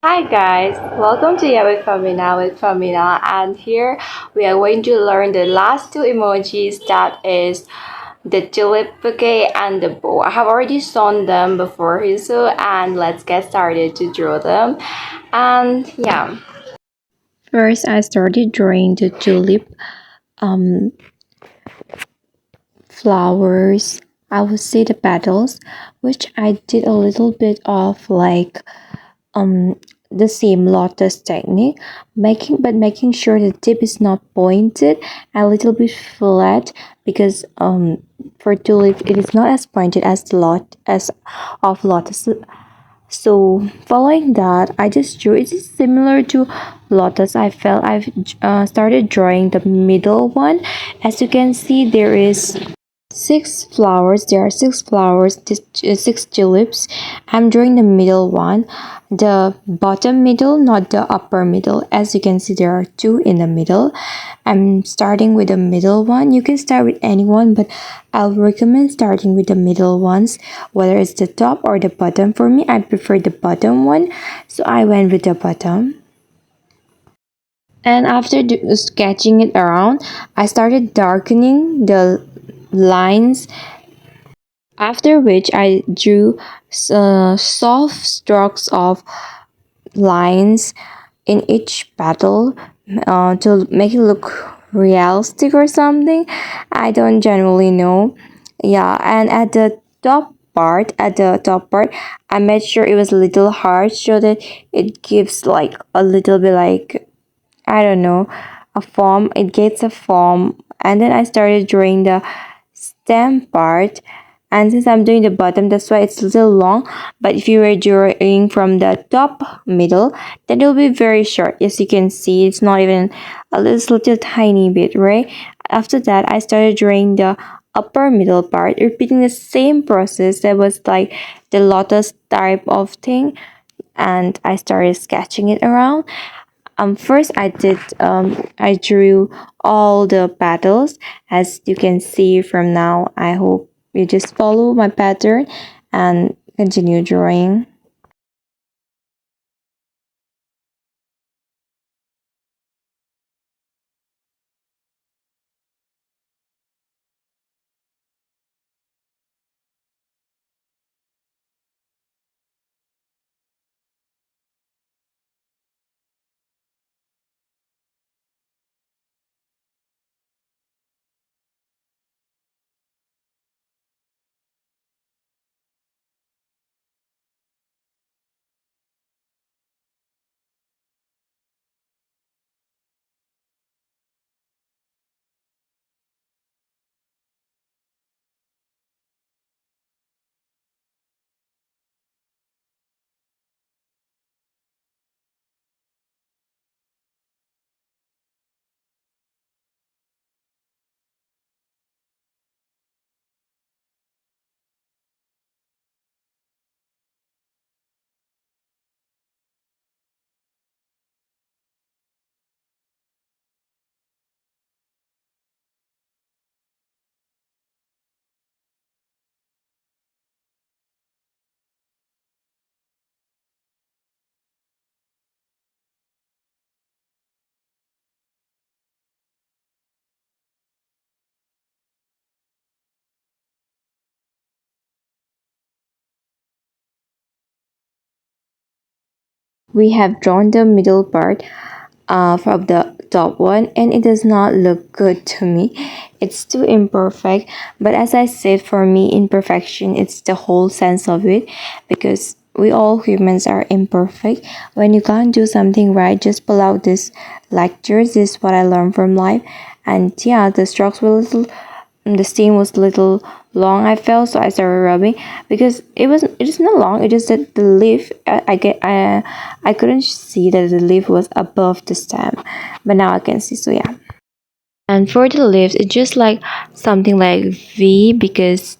Hi guys, welcome to Yeah with Famina and here we are going to learn the last two emojis, that is the tulip bouquet and the bow. I have already shown them before so and let's get started to draw them. And yeah, first I started drawing the tulip um flowers. I would say the petals, which I did a little bit of like um the same lotus technique, making sure the tip is not pointed, a little bit flat, because for tulip it is not as pointed as the lot as of lotus. So following that, I just drew. It is similar to lotus. I've started drawing the middle one. As you can see, there is six flowers. There are six flowers, six tulips. I'm drawing the middle one, the bottom middle, not the upper middle. As you can see, there are two in the middle. I'm starting with the middle one. You can start with any one, but I'll recommend starting with the middle ones, whether it's the top or the bottom. For me, I prefer the bottom one, so I went with the bottom. And after sketching it around, I started darkening the lines, after which I drew soft strokes of lines in each petal to make it look realistic or something. I don't generally know. Yeah, and at the top part, I made sure it was a little hard so that it gives like a little bit like, I don't know, a form. It gets a form. And then I started drawing the stem part. And since I'm doing the bottom, that's why it's a little long. But if you were drawing from the top middle, then it'll be very short. As you can see, it's not even a little tiny bit, right? After that, I started drawing the upper middle part, repeating the same process that was like the lotus type of thing. And I started sketching it around. First I drew all the petals, as you can see from now. I hope you just follow my pattern and continue drawing. We have drawn the middle part from the top one, and it does not look good to me. It's too imperfect, but as I said, for me imperfection, it's the whole sense of it, because we all humans are imperfect. When you can't do something right, just pull out this lectures. This is what I learned from life. And yeah, the strokes were little, the stem was little long, I felt, so I started rubbing, because it is not long. It is that the leaf, I couldn't see that the leaf was above the stem, but now I can see. So yeah, and for the leaves, it's just like something like V, because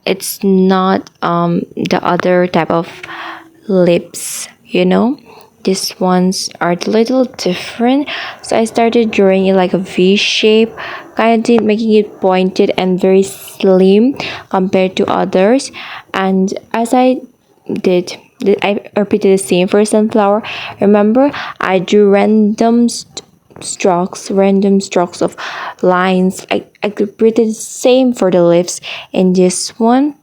it's not the other type of lips, these ones are a little different. So I started drawing it like a V shape, kind of making it pointed and very slim compared to others. And as I did I repeated the same for sunflower. Remember, I drew random strokes of lines. I repeated the same for the leaves in this one.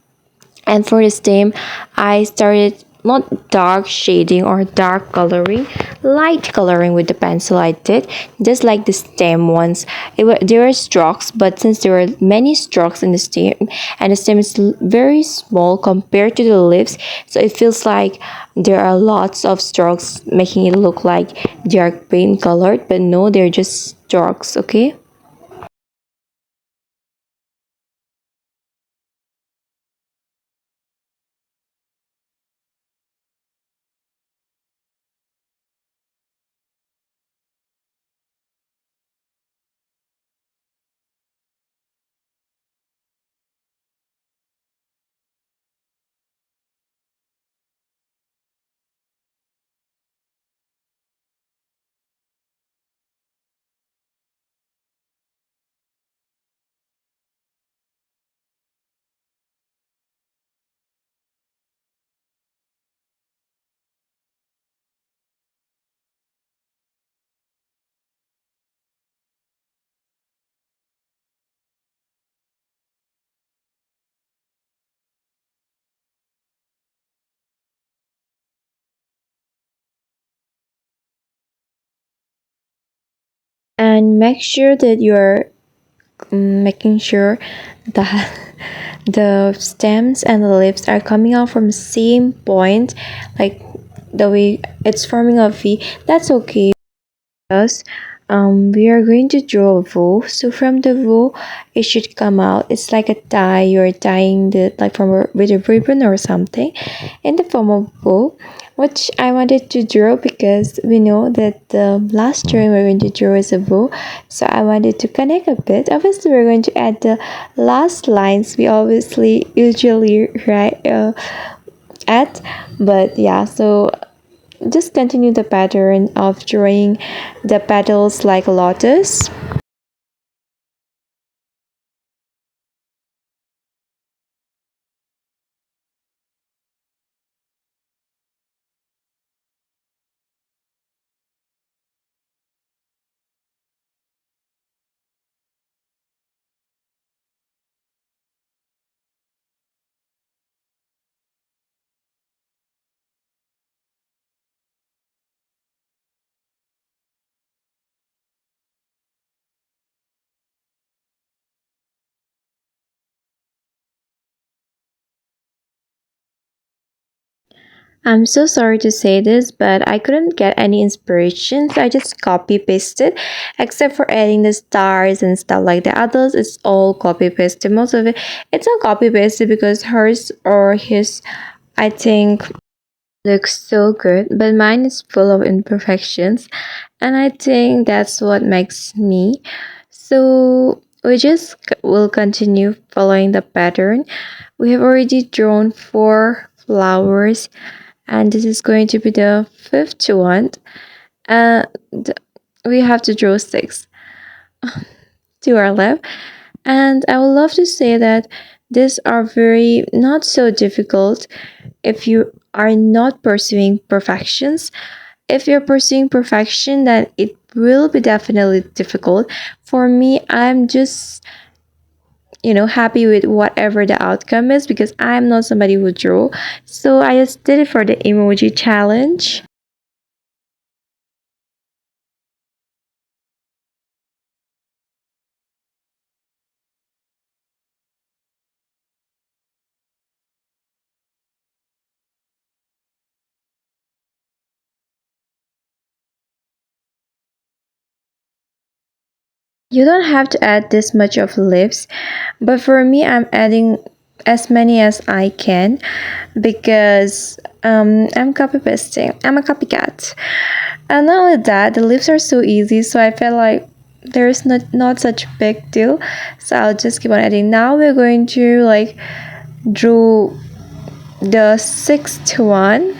And for the stem, I started not dark shading or dark coloring, light coloring with the pencil I did, just like the stem ones. There were strokes, but since there were many strokes in the stem, and the stem is very small compared to the leaves, so it feels like there are lots of strokes making it look like they are paint colored, but no, they're just strokes, okay? And make sure that you're making sure that the stems and the leaves are coming out from the same point, like the way it's forming a V. That's okay. Because we are going to draw a bow. So from the bow, it should come out. It's like a tie. You're tying the like from with a ribbon or something, in the form of bow, which I wanted to draw because we know that the last drawing we're going to draw is a bow. So I wanted to connect a bit. Obviously, we're going to add the last lines we obviously usually write at, but yeah. So just continue the pattern of drawing the petals like a lotus. I'm so sorry to say this, but I couldn't get any inspiration, so I just copy pasted, except for adding the stars and stuff like the others. It's all copy pasted. Most of it, it's all copy pasted because hers or his, I think, looks so good, but mine is full of imperfections, and I think that's what makes me. So we just will continue following the pattern. We have already drawn 4 flowers, and this is going to be the fifth one. And we have to draw 6 to our left. And I would love to say that these are very not so difficult if you are not pursuing perfections. If you're pursuing perfection, then it will be definitely difficult. For me, I'm just happy with whatever the outcome is because I'm not somebody who draw. So I just did it for the emoji challenge. You don't have to add this much of lips, but for me, I'm adding as many as I can because I'm copy pasting. I'm a copycat. And not only that, the lips are so easy, so I felt like there's not such a big deal. So I'll just keep on adding. Now we're going to like draw the sixth one.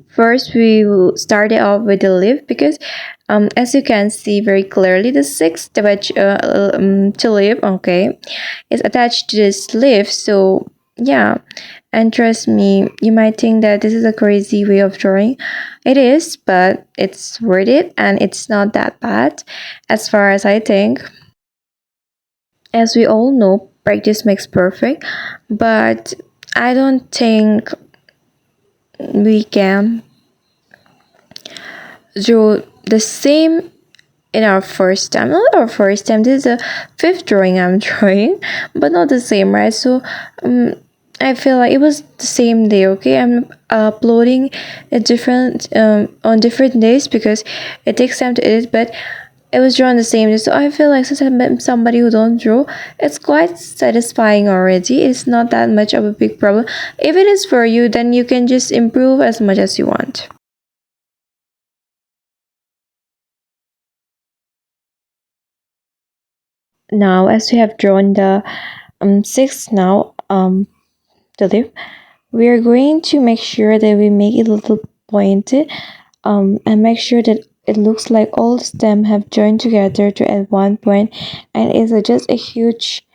First, we will start it off with the leaf because, as you can see very clearly, the sixth tulip, okay, is attached to this leaf. So Yeah, and trust me, you might think that this is a crazy way of drawing. It is, but it's worth it and it's not that bad as far as I think. As we all know, practice makes perfect, but I don't think we can draw the same in our first time. Not our first time, this is the fifth drawing I'm drawing, but not the same, right? So, I feel like it was the same day. Okay, I'm uploading a different on different days because it takes time to edit, but it was drawn the same day. So I feel like since I met somebody who don't draw, it's quite satisfying already. It's not that much of a big problem. If it is for you, then you can just improve as much as you want. Now, as we have drawn the six now tulip, we are going to make sure that we make it a little pointed and make sure that it looks like all the stem have joined together to at one point, and it's just a huge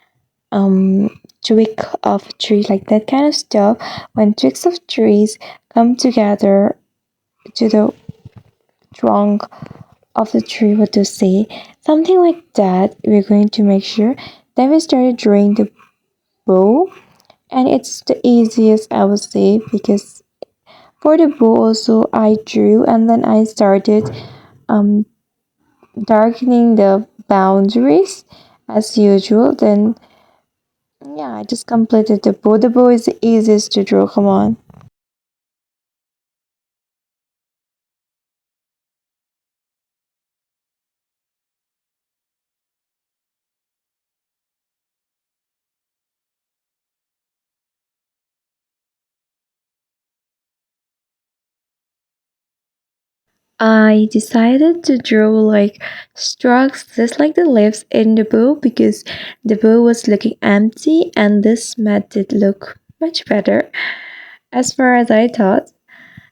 twig of a tree, like that kind of stuff. When twigs of trees come together to the trunk of the tree, what to say, something like that, we're going to make sure. Then we started drawing the bow, and it's the easiest, I would say, because for the bow also I drew and then I started um darkening the boundaries as usual. Then yeah, I just completed the bow. The bow is the easiest to draw, come on. I decided to draw like strokes just like the leaves in the bow because the bow was looking empty and this made it look much better as far as I thought.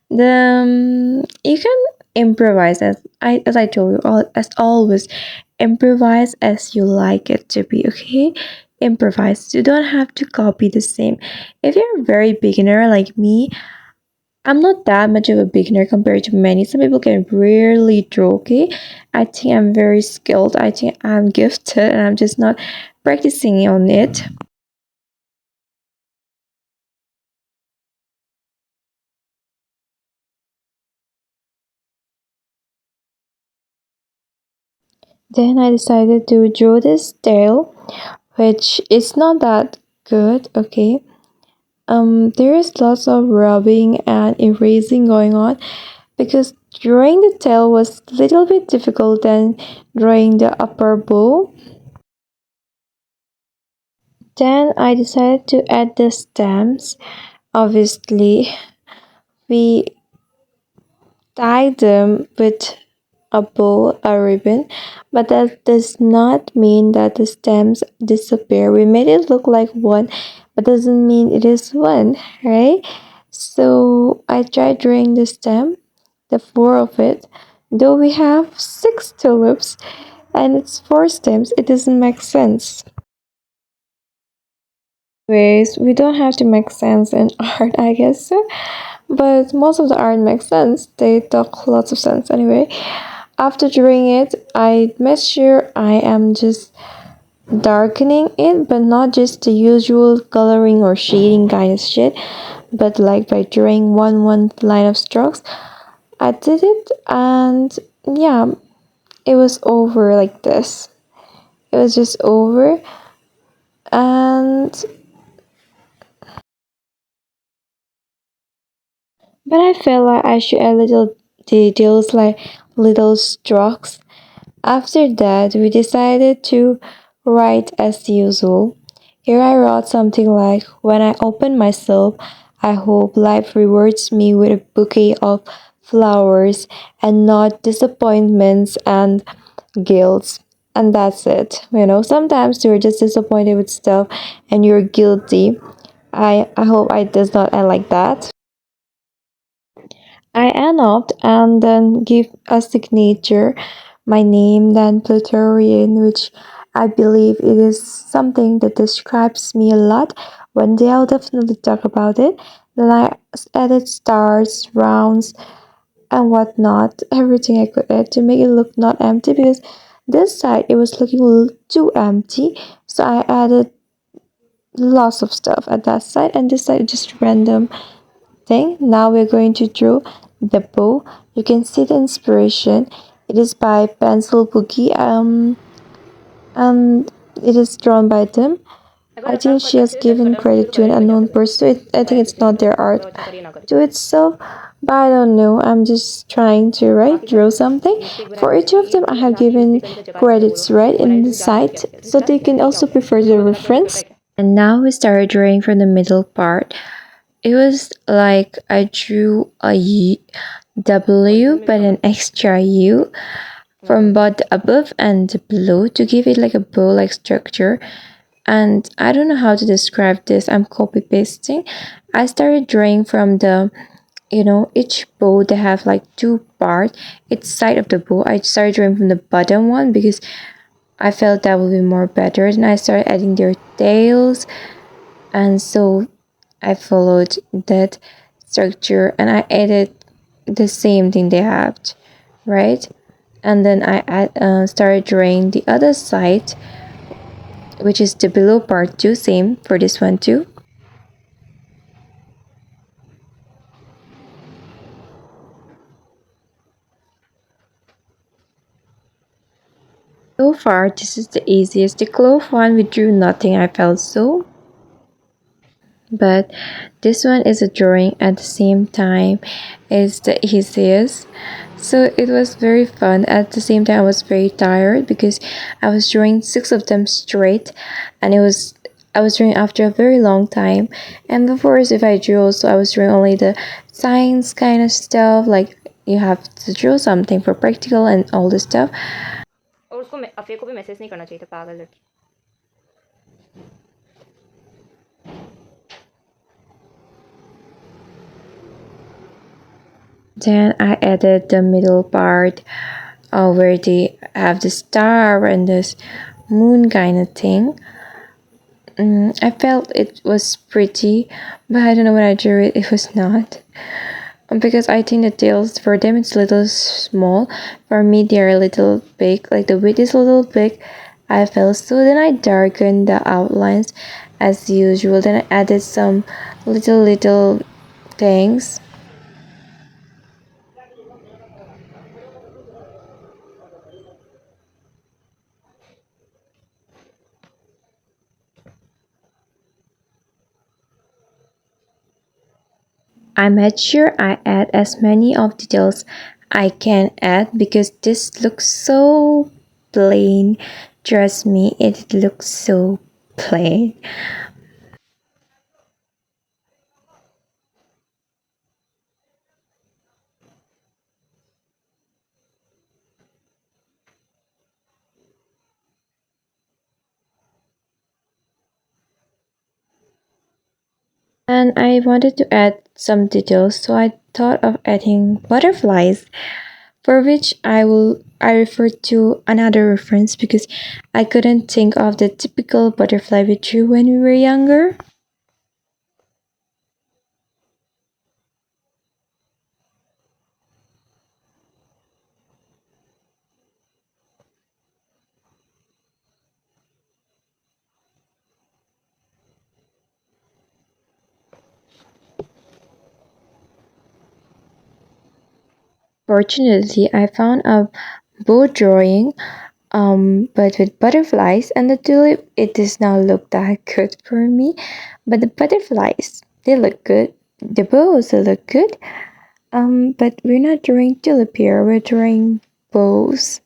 The you can improvise as I told you, as always, improvise as you like it to be. Okay, improvise. You don't have to copy the same. If you're a very beginner like me, I'm not that much of a beginner compared to many. Some people can rarely draw. Okay, I think I'm very skilled. I think I'm gifted, and I'm just not practicing on it. Then I decided to draw this tail, which is not that good. Okay, there is lots of rubbing and erasing going on because drawing the tail was a little bit difficult than drawing the upper bow. Then I decided to add the stems. Obviously, we tie them with a bow, a ribbon, but that does not mean that the stems disappear. We made it look like one, but doesn't mean it is one, right? So I tried drawing the stem, the four of it. Though we have six tulips and it's four stems, it doesn't make sense. Anyways, we don't have to make sense in art, I guess so. But most of the art makes sense. They talk lots of sense anyway. After drawing it, I made sure I am just darkening it, but not just the usual coloring or shading kind of shit, but like by drawing one line of strokes. I did it, and yeah, it was over like this. It was just over, and but I felt like I should add little details like little strokes. After that, we decided to write as usual. Here I wrote something like, when I open myself, I hope life rewards me with a bouquet of flowers and not disappointments and guilt. And that's it. Sometimes you're just disappointed with stuff and you're guilty. I hope I does not end like that. I annotate and then give a signature, my name, then Plutonian, which I believe it is something that describes me a lot One day I'll definitely talk about it. Then I added stars, rounds, and whatnot, everything I could add to make it look not empty because this side it was looking too empty. So I added lots of stuff at that side, and this side just random thing. Now we're going to draw the bow. You can see the inspiration. It is by Pencil Boogie. And it is drawn by them. I think she has given credit to an unknown person. So I think it's not their art to itself. But I don't know. I'm just trying to draw something. For each of them, I have given credits in the site, so they can also prefer the reference. And now we started drawing from the middle part. It was like I drew a W but an extra U from both the above and the below to give it like a bow like structure. And I don't know how to describe this. I'm copy pasting. I started drawing from the each bow they have like two parts. Each side of the bow. I started drawing from the bottom one because I felt that would be more better. And I started adding their tails, and so I followed that structure and I added the same thing they have, right? And then started drawing the other side, which is the below part too, same for this one too. So far, this is the easiest. The clove one, we drew nothing, I felt so. But this one is a drawing at the same time is the easiest. So it was very fun. At the same time, I was very tired because I was drawing six of them straight, and I was drawing after a very long time. And before, if I drew also, I was drawing only the science kind of stuff, like you have to draw something for practical and all this stuff. और उसको अफे को भी message नहीं करना चाहिए था पागल लड़की. Then I added the middle part where they have the star and this moon kind of thing. I felt it was pretty, but I don't know when I drew it, it was not. Because I think the tails for them it's a little small. For me, they're a little big. Like the width is a little big. I felt so. Then I darkened the outlines as usual. Then I added some little things. I made sure I add as many of details I can add because this looks so plain. Trust me, it looks so plain. And I wanted to add some details, so I thought of adding butterflies, for which I referred to another reference because I couldn't think of the typical butterfly we drew when we were younger. Fortunately, I found a bow drawing but with butterflies, and the tulip it does not look that good for me, but the butterflies they look good, the bow also look good. But we're not drawing tulip here, we're drawing bows,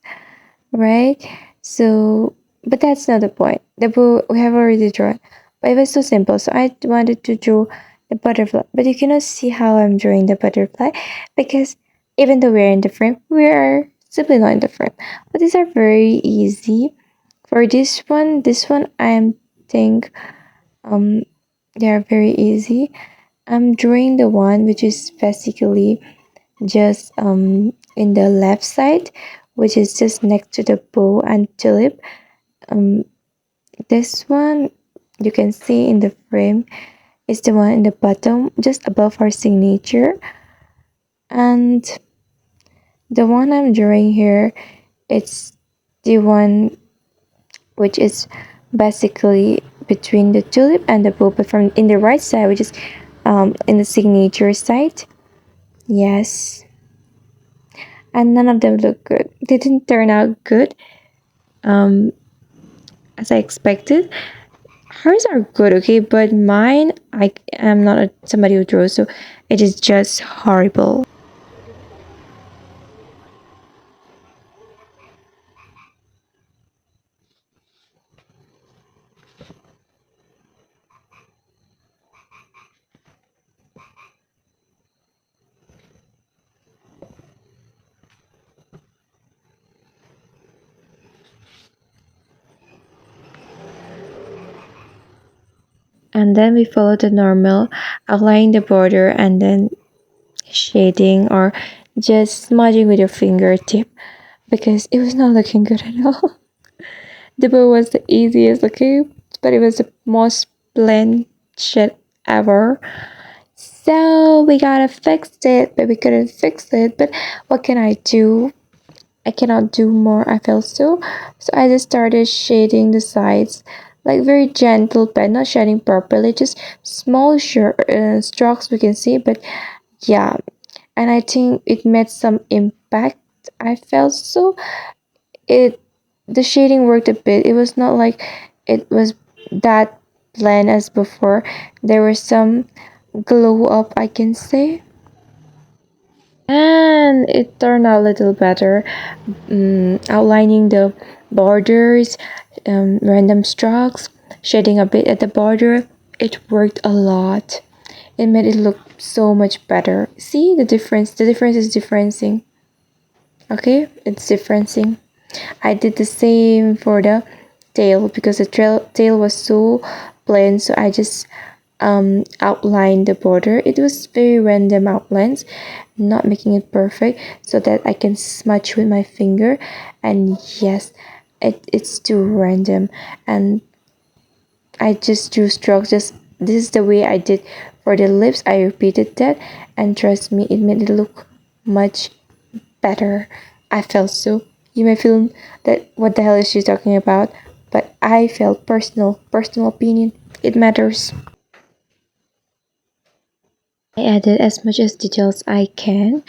right? So but that's not the point. The bow we have already drawn, but it was so simple, so I wanted to draw the butterfly, but you cannot see how I'm drawing the butterfly because even though we're in the frame, we are simply not in the frame. But these are very easy. For this one I am think um they are very easy. I'm drawing the one which is basically just in the left side, which is just next to the bow and tulip. um this one, you can see in the frame is the one in the bottom, just above our signature. And the one I'm drawing here, it's the one which is basically between the tulip and the bow, but from in the right side, which is in the signature side. Yes, and none of them look good. They didn't turn out good um, as I expected. Hers are good, okay, but mine, I am not somebody who draws, so it is just horrible. And then we follow the normal, outlining the border and then shading or just smudging with your fingertip because it was not looking good at all. The bow was the easiest, okay, but it was the most plain shit ever. So we gotta fix it, but we couldn't fix it. But what can I do? I cannot do more. I felt so I just started shading the sides, like very gentle, but not shading properly, just small strokes we can see. But yeah, and I think it made some impact. I felt so it the shading worked a bit. It was not like it was that bland as before. There was some glow up, I can say, and it turned out a little better. Outlining the borders, random strokes, shading a bit at the border. It worked a lot. It made it look so much better. See the difference? The difference is differencing. Okay, it's differencing. I did the same for the tail because the tail was so plain, so I just outlined the border. It was very random outlines, not making it perfect so that I can smudge with my finger. And yes, it's too random. And I just drew strokes. Just this is the way I did for the lips. I repeated that, and trust me, it made it look much better. I felt so. You may feel that what the hell is she talking about, but I felt personal opinion. It matters. I added as much as details I can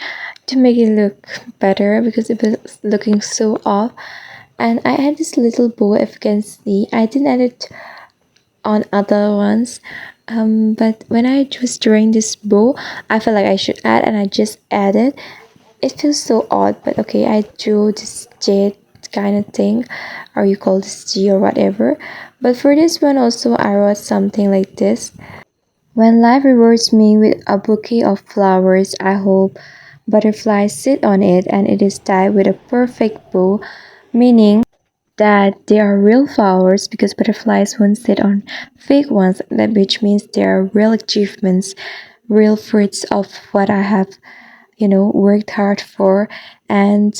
to make it look better because it was looking so off. And I add this little bow, if you can see. I didn't add it on other ones. But when I was drawing this bow, I felt like I should add, and I just added. It feels so odd, but okay, I drew this jade kind of thing, or you call this G or whatever. But for this one also, I wrote something like this. When life rewards me with a bouquet of flowers, I hope butterflies sit on it and it is tied with a perfect bow, meaning that they are real flowers because butterflies won't sit on fake ones, that which means they are real achievements, real fruits of what I have, worked hard for, and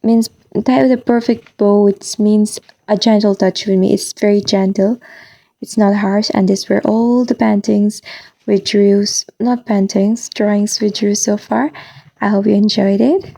means tied with a perfect bow, which means a gentle touch with me. It's very gentle. It's not harsh, and these were all the paintings we drew, not paintings, drawings we drew so far. I hope you enjoyed it.